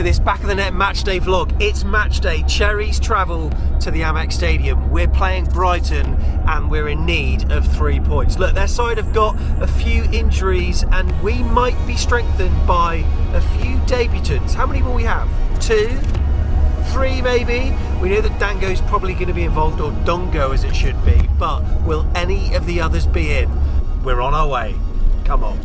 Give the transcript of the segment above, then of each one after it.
to this back of the net match day vlog. It's match day. Cherries travel to the Amex Stadium. We're playing Brighton and we're in need of 3 points. Look, their side have got a few injuries and we might be strengthened by a few debutants. How many will we have? 2? 3 maybe? We know that Dango's probably going to be involved, or Dongo as it should be, but will any of the others be in? We're on our way. Come on.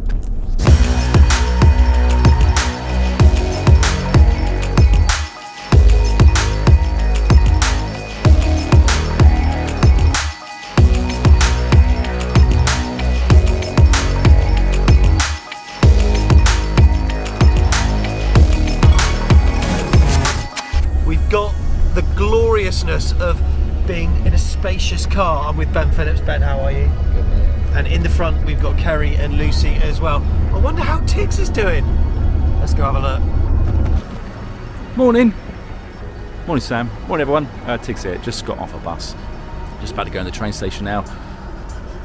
Got the gloriousness of being in a spacious car. I'm with Ben Phillips. Ben, how are you? Good, mate. And in the front we've got Kerry and Lucy as well. I wonder how Tiggs is doing. Let's go have a look. Morning. Morning, Sam. Morning, everyone. Tiggs here. Just got off a bus. Just about to go in the train station now.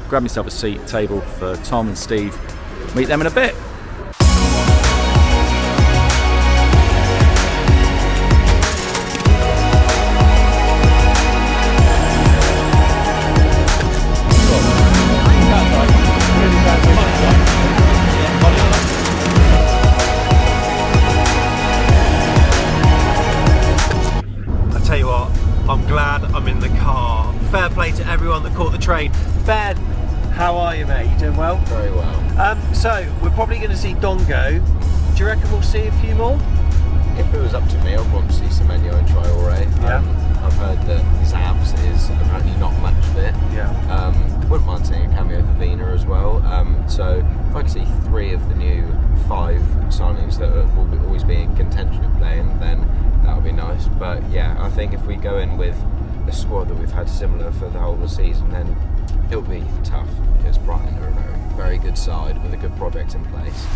Grab myself a seat at table for Tom and Steve. Meet them in a bit. I'm glad I'm in the car. Fair play to everyone that caught the train. Ben, how are you, mate? You doing well? Very well. So we're probably going to see Dongo. Do you reckon we'll see a few more? If it was up to me, I'd want to see Semenyo and Traore. Yeah. I've heard that Zabs is apparently not match fit. Yeah. Wouldn't mind seeing a cameo for Vina as well. So if I could see 3 of the new 5 signings that will always be in contention of playing, then that would be nice. But yeah, I think if we go in with a squad that we've had similar for the whole of the season, then it'll be tough, because Brighton are a very, very good side with a good project in place.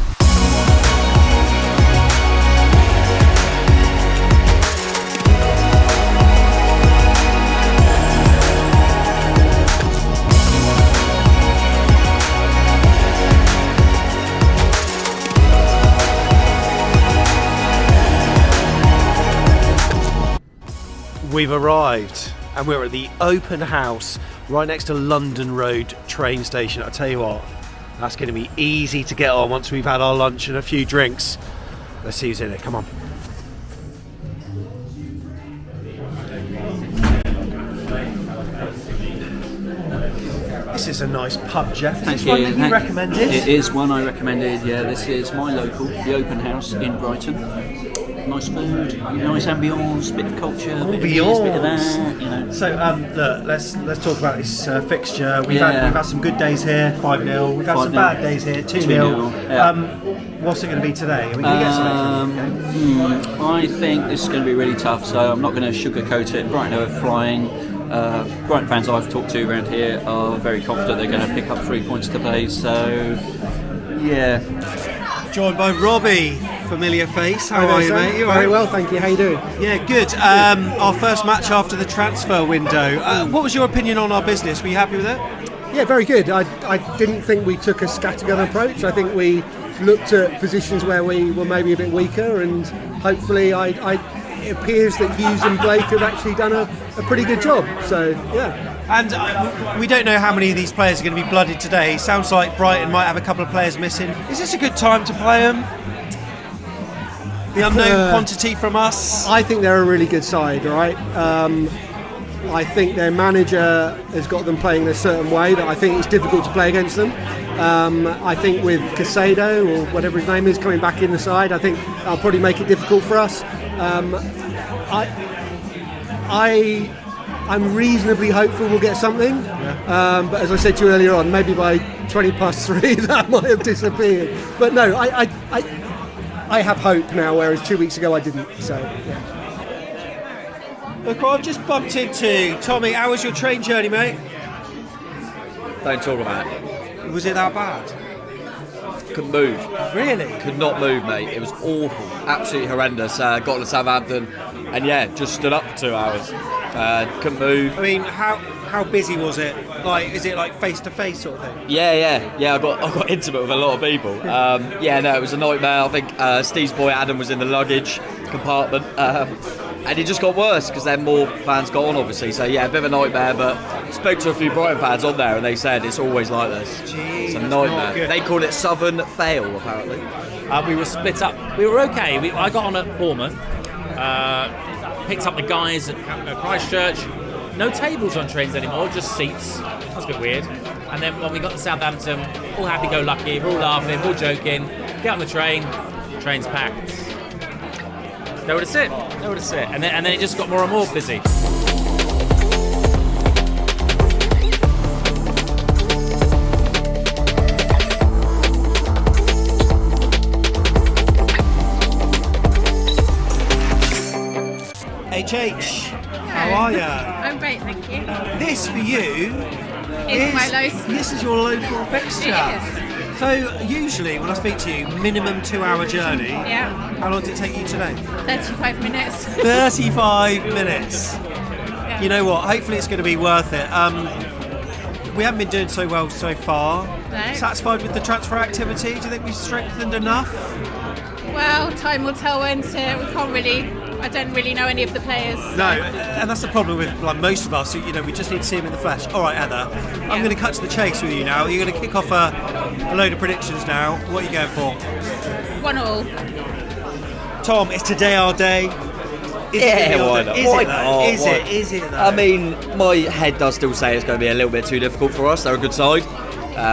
We've arrived and we're at the open house right next to London Road train station. I tell you what, that's going to be easy to get on once we've had our lunch and a few drinks. Let's see who's in it. Come on. This is a nice pub, Jeff. Is this one that you recommended? It is one I recommended, yeah. This is my local, the open house in Brighton. Nice food, nice ambience, bit of culture, bit of this, bit of that, you know. So look, let's talk about this fixture. We've had some good days here, 5-0. We've had some bad days here, 2-0. What's it going to be today? Are we going to get something from the game? I think this is going to be really tough, so I'm not going to sugarcoat it. Brighton are flying. Brighton fans I've talked to around here are very confident they're going to pick up 3 points today, so yeah. Joined by Robbie, familiar face. How are you, mate? You Very well, thank you. How you doing? Yeah, good. Our first match after the transfer window. What was your opinion on our business? Were you happy with it? Yeah, very good. I didn't think we took a scattergun approach. I think we looked at positions where we were maybe a bit weaker, and hopefully it appears that Hughes and Blake have actually done a pretty good job. So, yeah. And we don't know how many of these players are going to be blooded today. Sounds like Brighton might have a couple of players missing. Is this a good time to play them? The unknown quantity from us? I think they're a really good side, right? I think their manager has got them playing in a certain way that I think it's difficult to play against them. I think with Casado, or whatever his name is, coming back in the side, I think that'll probably make it difficult for us. I'm reasonably hopeful we'll get something, but as I said to you earlier on, maybe by 3:20 that might have disappeared. But no, I have hope now, whereas 2 weeks ago I didn't. So yeah. Look, I've just bumped into Tommy. How was your train journey, mate? Don't talk about it. Was it that bad? Couldn't move. Really? Could not move, mate. It was awful. Absolutely horrendous. Got to Southampton and just stood up for 2 hours. Couldn't move. I mean, how busy was it? Like, is it like face to face sort of thing? Yeah. I got intimate with a lot of people. It was a nightmare. I think Steve's boy Adam was in the luggage compartment, and it just got worse because then more fans got on, obviously. So yeah, a bit of a nightmare. But spoke to a few Brighton fans on there, and they said it's always like this. Jeez, it's a nightmare. good. They called it Southern Fail, apparently. We were split up. We were okay. I got on at Bournemouth, picked up the guys at Christchurch. No tables on trains anymore, just seats. That's a bit weird. And then when we got to Southampton, all happy-go-lucky, we're all laughing, we're all joking. Get on the train, train's packed. Nowhere to sit. And then it just got more and more busy. HH, how are ya? I'm great, thank you. This for you It's my local. This is your local fixture. It So usually when I speak to you, minimum 2-hour journey. Yeah, How long did it take you today? 35 minutes. 35 minutes. Yeah. You know what? Hopefully it's going to be worth it. We haven't been doing so well so far. No. Satisfied with the transfer activity? Do you think we've strengthened enough? Well, time will tell, won't it? I don't really know any of the players. No, and that's the problem with like most of us. You know, we just need to see them in the flesh. All right, Heather, I'm going to cut to the chase with you now. You're going to kick off a load of predictions now. What are you going for? 1-1. Tom, is today our day? Is it Why not? Is it though? I mean, my head does still say it's going to be a little bit too difficult for us. They're a good side,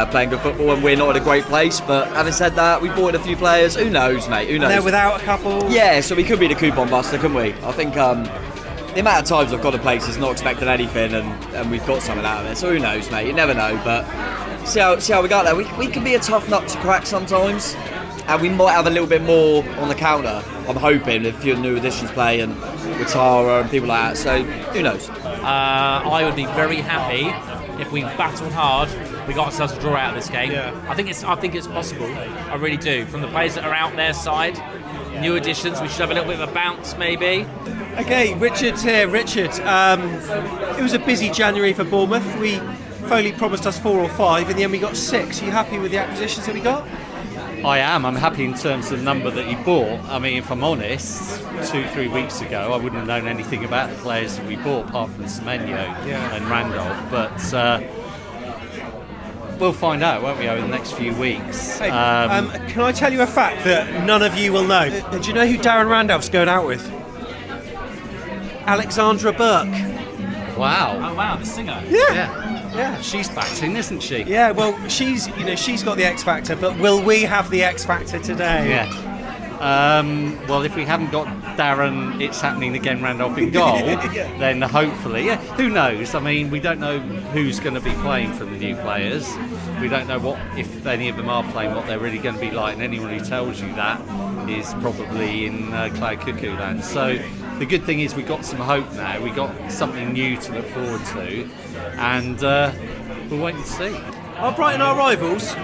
playing good football, and we're not in a great place. But having said that, we bought in a few players. Who knows, mate? Who knows? They're without a couple. Yeah, so we could be the coupon buster, couldn't we? I think the amount of times I've gone to places not expecting anything, and we've got something out of it. So who knows, mate? You never know. But see how we got there. We can be a tough nut to crack sometimes, and we might have a little bit more on the counter. I'm hoping if a few new additions play and with Tara and people like that. So who knows? I would be very happy if we battled hard. We got ourselves a draw out of this game. Yeah. I think it's possible. I really do. From the players that are out their side, new additions, we should have a little bit of a bounce maybe. Okay, Richard's here. Richard, it was a busy January for Bournemouth. Foley promised us 4 or 5, in the end we got 6. Are you happy with the acquisitions that we got? I am. I'm happy in terms of the number that you bought. I mean, if I'm honest, 2-3 weeks ago, I wouldn't have known anything about the players that we bought, apart from Semenyo and Randolph. But we'll find out, won't we, over the next few weeks? Hey, can I tell you a fact that none of you will know? Do you know who Darren Randolph's going out with? Alexandra Burke. Wow. Oh wow, the singer. Yeah. She's back in, isn't she? Yeah, well, she's got the X Factor, but will we have the X Factor today? Yeah. Well, if we haven't got Darren, it's happening again, Randolph in goal, then hopefully, who knows? I mean, we don't know who's going to be playing for the new players. We don't know if any of them are playing, what they're really going to be like, and anyone who tells you that is probably in cloud cuckoo land. So the good thing is we've got some hope now. We've got something new to look forward to, and we'll wait and see. Are Brighton our rivals?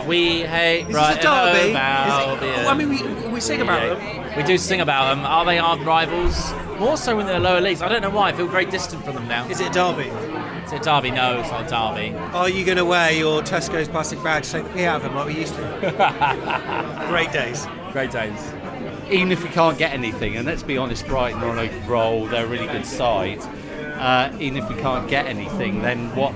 We hate Is this a derby? Albion. I mean, we sing about them. We do sing about them. Are they our rivals? More so in the lower leagues. I don't know why. I feel very distant from them now. Is it a derby? Is it a derby? No, it's not a derby. Are you going to wear your Tesco's plastic bag to take the pee out of them like we used to? Great days. Great days. Even if we can't get anything, and let's be honest, Brighton are on a roll, they're a really good side. Even if we can't get anything, then what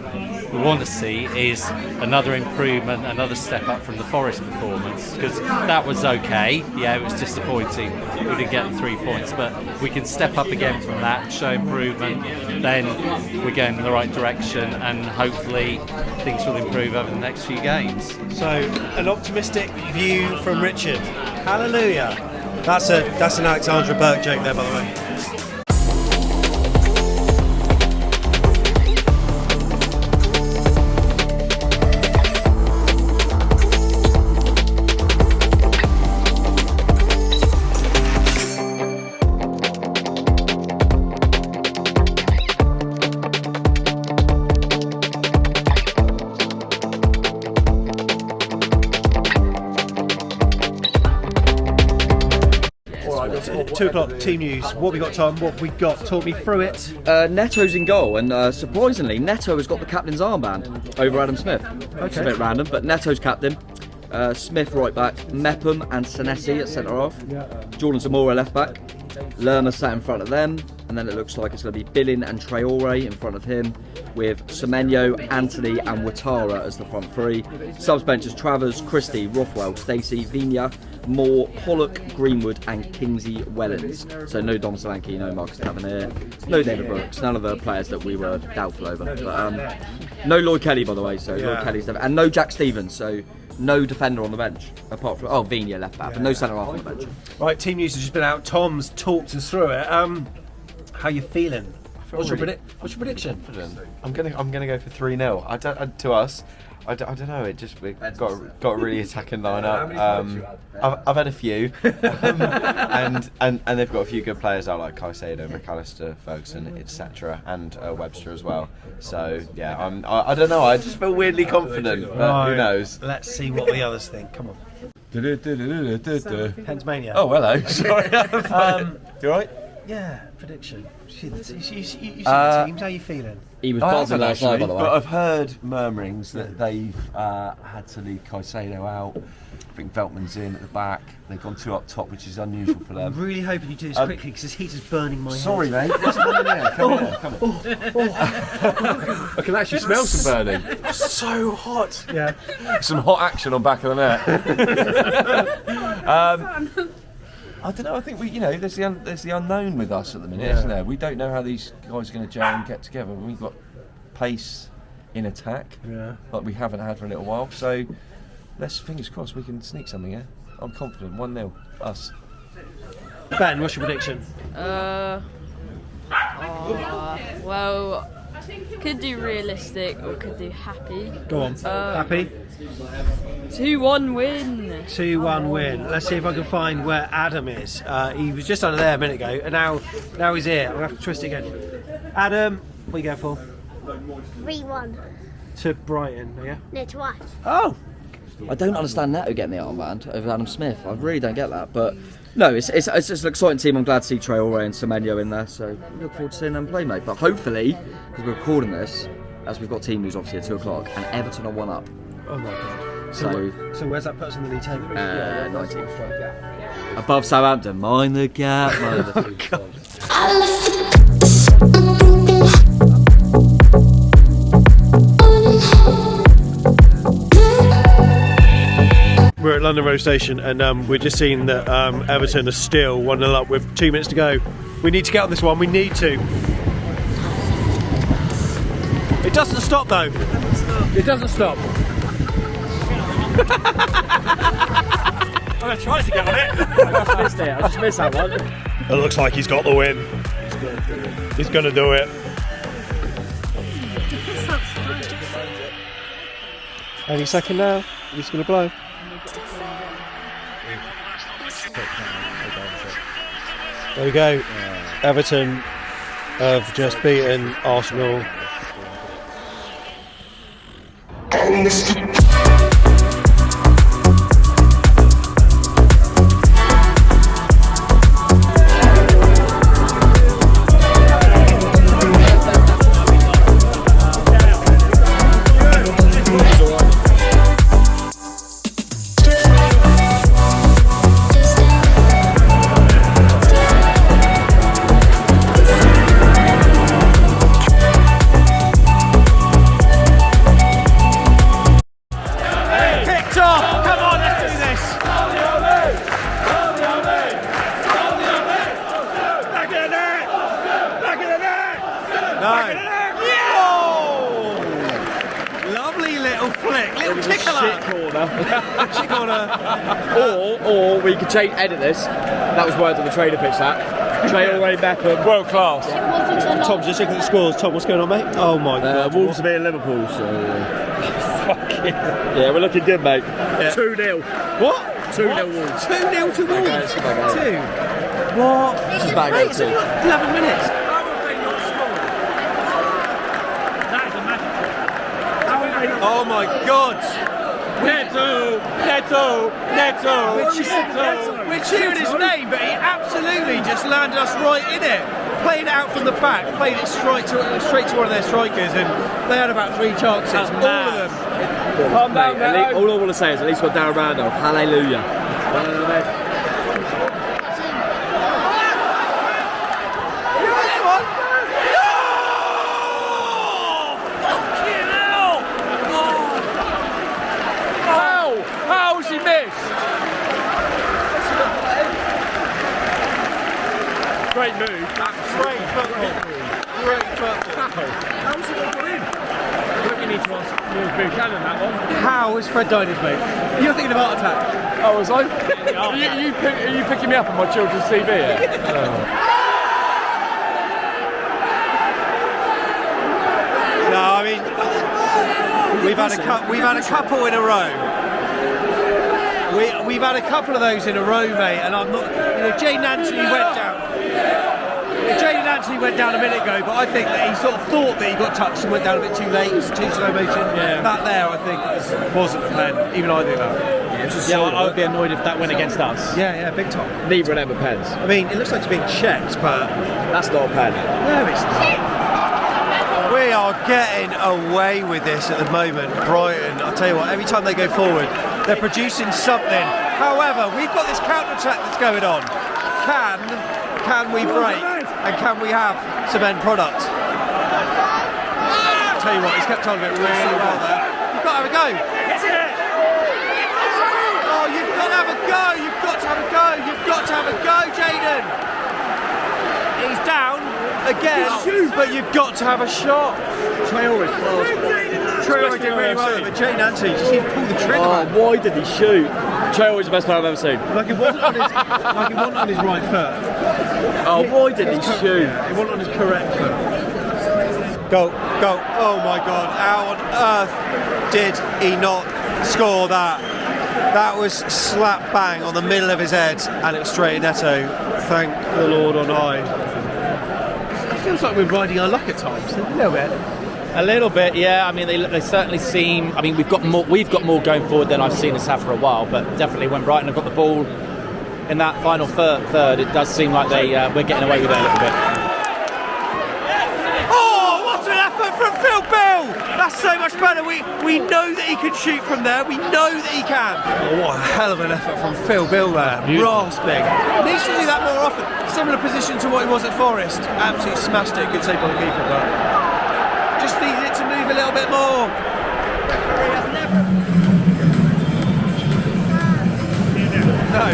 we want to see is another improvement, another step up from the Forest performance, because that was okay. Yeah, it was disappointing. We didn't get the 3 points, but we can step up again from that, show improvement, then we're going in the right direction, and hopefully things will improve over the next few games. So, an optimistic view from Richard. Hallelujah. That's an Alexandra Burke joke there, by the way. 2 o'clock, team news. What we got, Tom? What we got? Talk me through it. Neto's in goal, and surprisingly, Neto has got the captain's armband over Adam Smith. It's a bit random, but Neto's captain. Smith right back, Mepham and Senesi at centre half. Jordan Zamora left back. Lerma sat in front of them, and then it looks like it's going to be Billin and Traore in front of him, with Semenyo, Anthony and Ouattara as the front three. Subs benches Travers, Christie, Rothwell, Stacey, Vigna, Moore, Pollock, Greenwood and Kingsley Wellens. So no Dom Solanke, no Marcus Tavernier, no David Brooks, none of the players that we were doubtful over. But no Lloyd Kelly, by the way, so Lloyd Kelly's never, and no Jack Stevens, so no defender on the bench, apart from Vigna left back, but no centre half on the bench. Right, team news has just been out. Tom's talked us through it. How you feeling? What's your prediction? I'm gonna go for 3-0. To us. I don't know. It just got a really attacking lineup. I've had a few, and they've got a few good players out like Caicedo, McAllister, Ferguson, etc., and Webster as well. So yeah, I don't know. I just feel weirdly confident. But who knows? Let's see what the others think. Come on. Pensmania. Oh, hello. Sorry. You alright? Yeah, prediction. You see the teams. How you feeling? He was buzzing last night, by the way. But I've heard murmurings that they've had to leave Caicedo out. I think Veltman's in at the back. They've gone 2 up top, which is unusual for them. I'm really hoping you do this quickly because this heater's burning my Sorry, head. mate. Come on. I can actually smell some burning. So hot. Yeah. Some hot action on back of the net. I don't know. I think there's the unknown with us at the minute, isn't there? We don't know how these guys are going to gel and get together. We've got pace in attack, like we haven't had for a little while. So let's fingers crossed we can sneak something. Yeah, I'm confident. 1-0 us. Ben, what's your prediction? Well, could do realistic or could do happy. Go on. Happy. 2-1 win. 2-1 win. Let's see if I can find where Adam is. He was just under there a minute ago, and now he's here. I'll have to twist it again. Adam, what are you going for? 3-1. To Brighton, yeah? No, to us. Oh! I don't understand Neto getting the armband over Adam Smith. I really don't get that, but no, it's just an exciting team. I'm glad to see Traore and Semenyo in there, so look forward to seeing them play, mate. But hopefully, because we're recording this, as we've got team news obviously at 2 o'clock, and Everton are 1 up. Oh my god. So where's that put us in the league table? 19th. Above Southampton, mind the gap. Oh god. We're at London Road Station and we're just seeing that Everton are still 1-0 up with 2 minutes to go. We need to get on this one, we need to. It doesn't stop though. It doesn't stop. I tried to get on it. I just missed it. I just missed that one. It looks like he's got the win. He's going to do it. Any second now. He's going to blow. There we go. Everton have just beaten Arsenal. Or we could edit this. That was words on the trader pitch. That Traore, Mepham, world class. Tom, just looking at the scores. Tom, what's going on, mate? Oh my god. Wolves are beating Liverpool, so yeah, we're looking good, mate. Yeah. 2-0. What? 2-0 Wolves. 2-0 to Wolves. Okay, 2. What? This is back Mate, it's only 11 minutes. Oh my god. We're cheering his name, but he absolutely just landed us right in it. Played it out from the back, played it straight to one of their strikers, and they had about 3 chances. All of them. Calm down, mate. All I want to say is at least got Darren Randolph. Hallelujah. How's he missed? Great move. Great football. Great football. How's he not got in? I think we need to ask Lord Buchanan that one. How is Fred Diners, mate? You're thinking of heart attack. Oh, was I? Are you picking me up on my children's TV? No, I mean, we've had a couple in a row. We've had a couple of those in a row, mate, and I'm not. Jaden Anthony went down. Jaden Anthony went down a minute ago, but I think that he sort of thought that he got touched and went down a bit too late. It was too slow motion. Yeah. That there, I think, wasn't the plan. Even I think that. I would be annoyed if that went against us. Yeah, big time. Neither of them are pens. I mean, it looks like it's being checked, but that's not a pen. No, it's not. We are getting away with this at the moment. Brighton, I'll tell you what, every time they go forward, they're producing something. However, we've got this counter-attack that's going on. Can we break? And can we have some end product? I'll tell you what, he's kept hold of it really well there. You've got to have a go. Oh, you've got to have a go. You've got to have a go. You've got to have a go, Jaden. He's down again, but you've got to have a shot. Traore did really well, but Jaden Anthony just didn't pull the trigger. Why did he shoot? Traore is the best player I've ever seen. Like it wasn't on his right foot. Oh, why did he shoot? It wasn't on his correct foot. Go. Oh my God, how on earth did he not score that? That was slap bang on the middle of his head, and it was straight in netto. Thank the Lord on high. It feels like we're riding our luck at times, a little bit. A little bit, yeah. I mean, they certainly seem. I mean, we've got more going forward than I've seen us have for a while. But definitely, when Brighton have got the ball in that final third, it does seem like we're getting away with it a little bit. Oh, what an effort from Phil Bill! That's so much better. We know that he can shoot from there. We know that he can. Oh, what a hell of an effort from Phil Bill there. Rasping. Needs to do that more often. Similar position to what he was at Forest. Absolutely smashed it. Good save by the keeper, but just needed it to move a little bit more. No.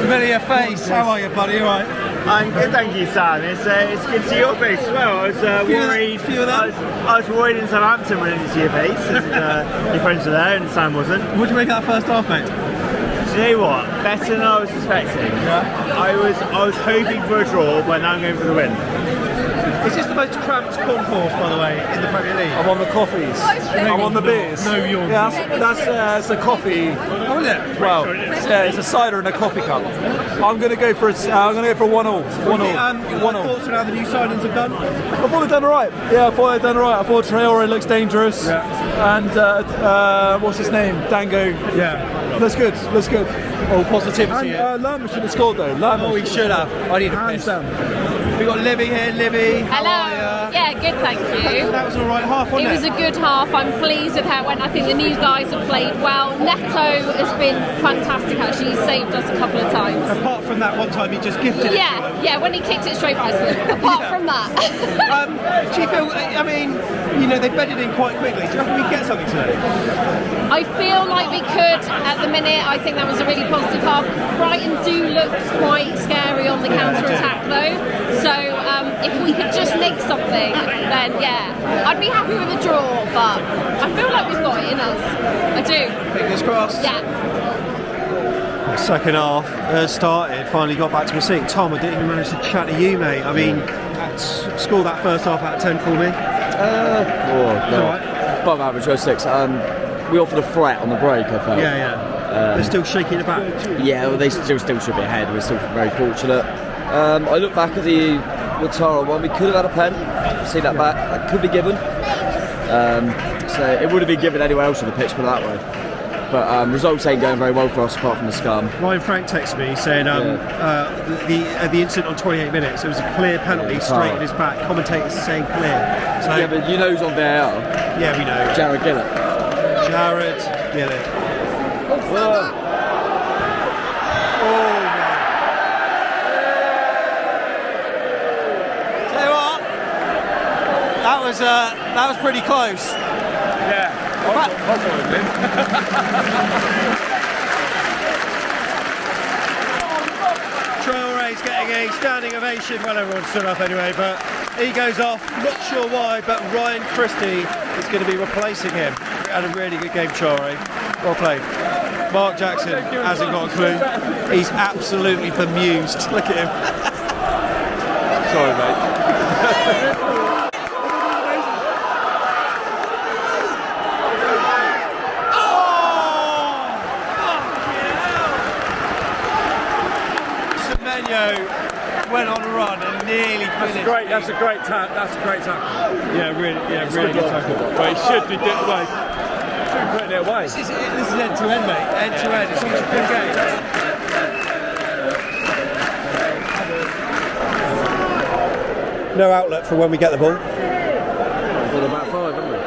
Familiar face. How are you, buddy? All right. I'm good, thank you, Sam. It's good to see your face as well. I was worried. I was worried in Southampton when I didn't see your face. Your friends were there and Sam wasn't. What did you make of that first half, mate? Do you know what? Better than I was expecting. Yeah. I was hoping for a draw, but now I'm going for the win. Is this the most cramped concourse, by the way, in the Premier League? I'm on the coffees. I'm on the beers. No, you're not. That's a coffee. Oh, is it? Well, it's a cider and a coffee cup. I'm going to go for a 1-1. 1-1. What thoughts on how the new signings have done? I thought they've done alright. Yeah, I thought they've done alright. I thought Traore looks dangerous. Yeah. And what's his name? Dango. Yeah. Looks good. All positivity. And Lambert should have scored though. Oh, he should have. I need a piss. We've got Livy here. Livy. Hello. Yeah, good, thank you. That was an alright half, wasn't it? It was a good half. I'm pleased with how it went. I think the new guys have played well. Neto has been fantastic, actually. He's saved us a couple of times. Apart from that one time he just gifted it to him. Yeah, when he kicked it straight by us. Apart from that. Do you feel, I mean, they bedded in quite quickly. Do you reckon we get something today? I feel like we could at the minute. I think that was a really positive half. Brighton do look quite scary on the counter-attack though. So if we could just nick something, then yeah, I'd be happy with a draw, but I feel like we've got it in us. I do. Fingers crossed. Yeah. Second half has started, finally got back to my seat. Tom, I didn't even manage to chat to you, mate. I mean, score that first half out of 10 for me. Alright. Above average, 06. We offered a threat on the break, I felt. Yeah. They're still shaking it back. Yeah, well, they still should be ahead. We're still very fortunate. I look back at the Watara one. We could have had a pen. See that back. That could be given. So it would have been given anywhere else on the pitch, put it that way. But results ain't going very well for us apart from the scum. Ryan Frank texted me saying the incident on 28 minutes, it was a clear penalty straight in his back. Commentators saying clear. So, yeah, but you know who's on VAR? Yeah, we know. Jared Gillett. Jared Gillett. Tell you what, that was pretty close. Yeah. Traore's getting a standing ovation. Well, everyone stood up anyway, but he goes off. Not sure why, but Ryan Christie is going to be replacing him. Had a really good game, Traore. Well played. Mark Jackson hasn't got a clue. He's absolutely bemused. Look at him. Sorry, mate. Went on a run and nearly finished. That's a great tackle. Yeah, really good tackle. Well, he should be doing away. Putting it away. This is end to end, mate. End to end. It's such a good game. No outlet for when we get the ball. We've got about 5, haven't we?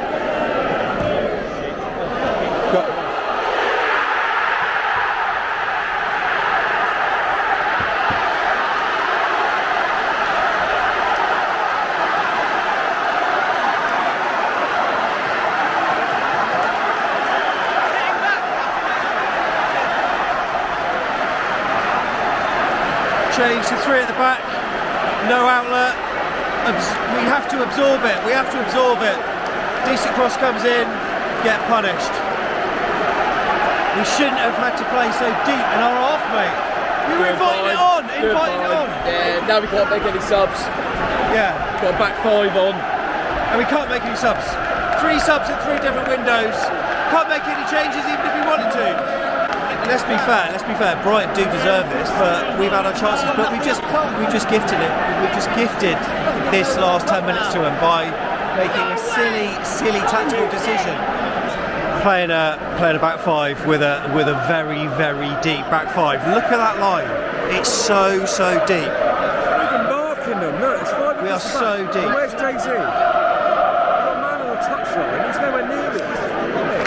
Change to 3 at the back, no outlet. We have to absorb it. Decent cross comes in, get punished. We shouldn't have had to play so deep in our half, mate. We were inviting it on. Yeah, now we can't make any subs. Yeah. Got a back 5 on. And we can't make any subs. 3 subs at 3 different windows. Can't make any changes even if we wanted to. Let's be fair. Brighton do deserve this, but we've had our chances. But we just gifted it. We've just gifted this last 10 minutes to them by making a silly tactical decision. Playing a back 5 with a very, very deep back 5. Look at that line. It's so deep. Even marking them. Look, it's 5. We are so deep. And where's Jay-Z? Got a man on the touchline. He's nowhere near it.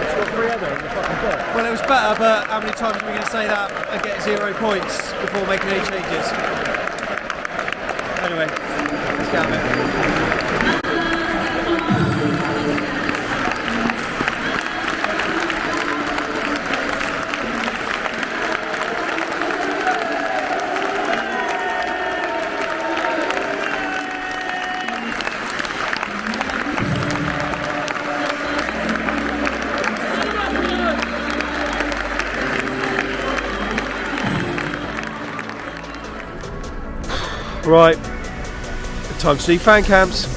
It's got 3 other in the fucking box. Well, it was better, but how many times are we going to say that and get 0 points before making any changes? Anyway, let's get on it. Right, time to do fan cams.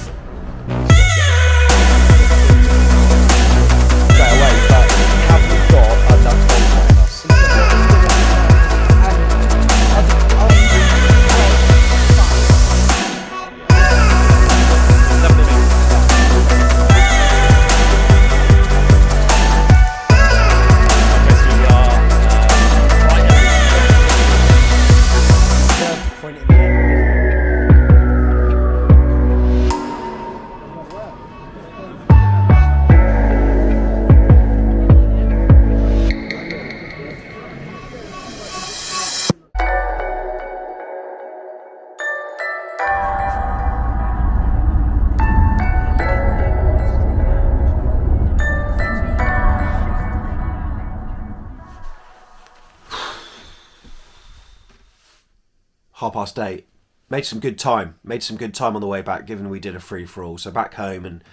Half-past 8. Made some good time on the way back, given we did a free-for-all. So back home, and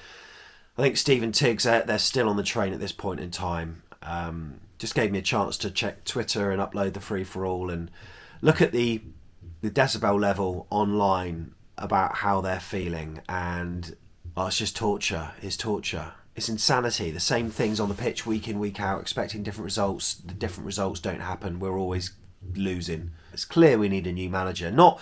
I think Steve and Tiggs, they're still on the train at this point in time. Just gave me a chance to check Twitter and upload the free-for-all and look at the decibel level online about how they're feeling. And it's just torture. It's torture. It's insanity. The same things on the pitch week in, week out, expecting different results. The different results don't happen. We're always losing. It's clear we need a new manager. Not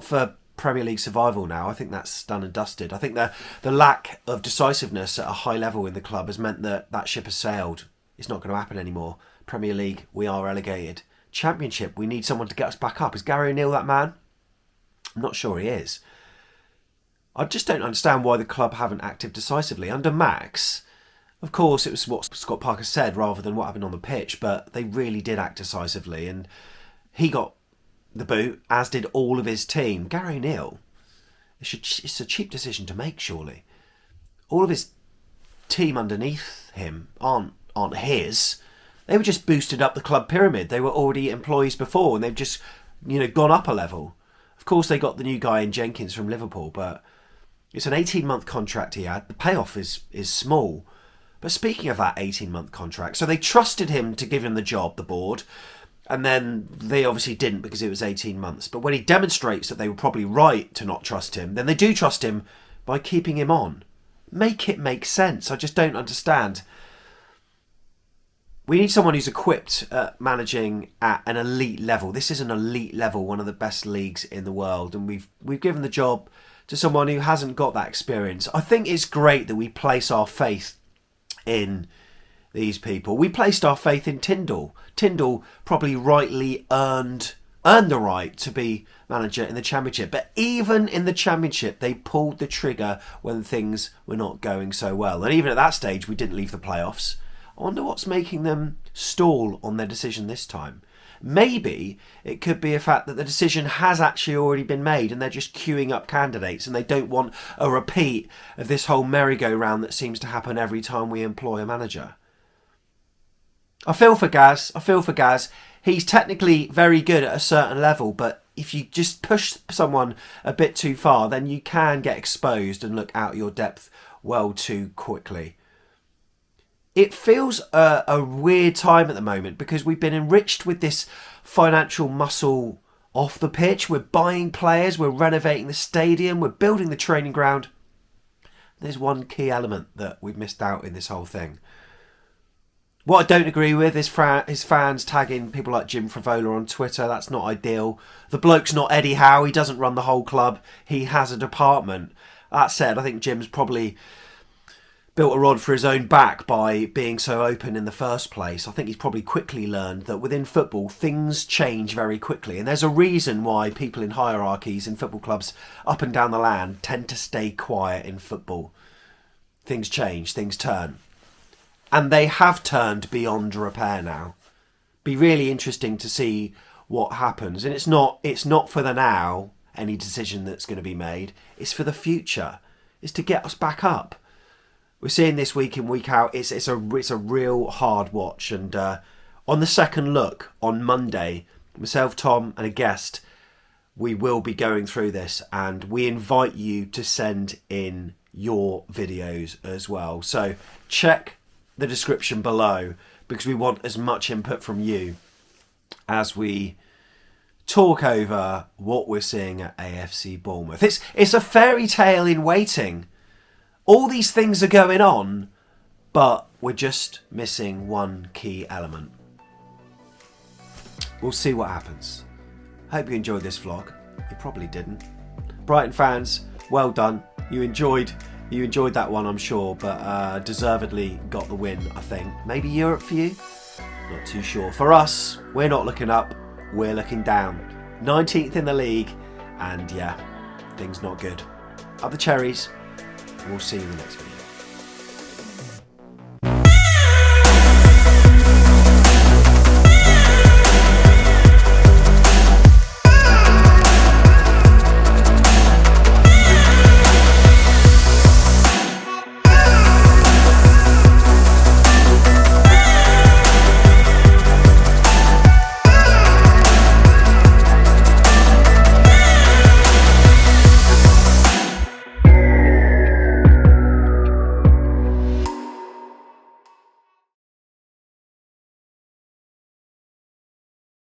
for Premier League survival now. I think that's done and dusted. I think the lack of decisiveness at a high level in the club has meant that ship has sailed. It's not going to happen anymore. Premier League, we are relegated. Championship, we need someone to get us back up. Is Gary O'Neill that man? I'm not sure he is. I just don't understand why the club haven't acted decisively. Under Max, of course, it was what Scott Parker said rather than what happened on the pitch, but they really did act decisively, and he got the boot, as did all of his team. Gary O'Neill, it's a cheap decision to make, surely. All of his team underneath him aren't his. They were just boosted up the club pyramid. They were already employees before, and they've just, gone up a level. Of course, they got the new guy in Jenkins from Liverpool, but it's an 18-month contract he had. The payoff is small. But speaking of that 18-month contract, so they trusted him to give him the job, the board, and then they obviously didn't because it was 18 months. But when he demonstrates that they were probably right to not trust him, then they do trust him by keeping him on. Make it make sense. I just don't understand. We need someone who's equipped at managing at an elite level. This is an elite level, one of the best leagues in the world, and we've given the job to someone who hasn't got that experience. I think it's great that we place our faith in these people. We placed our faith in Tyndall. Tyndall probably rightly earned the right to be manager in the Championship, but even in the Championship they pulled the trigger when things were not going so well, and even at that stage we didn't leave the playoffs. I wonder what's making them stall on their decision this time. Maybe it could be a fact that the decision has actually already been made and they're just queuing up candidates and they don't want a repeat of this whole merry-go-round that seems to happen every time we employ a manager. I feel for Gaz. He's technically very good at a certain level, but if you just push someone a bit too far, then you can get exposed and look out your depth well too quickly. It feels a weird time at the moment because we've been enriched with this financial muscle off the pitch. We're buying players, we're renovating the stadium, we're building the training ground. There's one key element that we've missed out in this whole thing. What I don't agree with is fans tagging people like Jim Favola on Twitter. That's not ideal. The bloke's not Eddie Howe. He doesn't run the whole club. He has a department. That said, I think Jim's probably built a rod for his own back by being so open in the first place. I think he's probably quickly learned that within football, things change very quickly. And there's a reason why people in hierarchies in football clubs up and down the land tend to stay quiet in football. Things change, things turn. And they have turned beyond repair now. Be really interesting to see what happens. And it's not for the now, any decision that's going to be made. It's for the future. It's to get us back up. We're seeing this week in, week out. It's a real hard watch. And on the second look on Monday, myself, Tom, and a guest, we will be going through this, and we invite you to send in your videos as well. So check the description below because we want as much input from you as we talk over what we're seeing at AFC Bournemouth. It's a fairy tale in waiting. All these things are going on, but we're just missing one key element. We'll see what happens. Hope you enjoyed this vlog. You probably didn't. Brighton fans, well done. You enjoyed that one, I'm sure, but deservedly got the win, I think. Maybe Europe for you? Not too sure. For us, we're not looking up, we're looking down. 19th in the league, and yeah, things not good. Up the Cherries. We'll see you in the next video.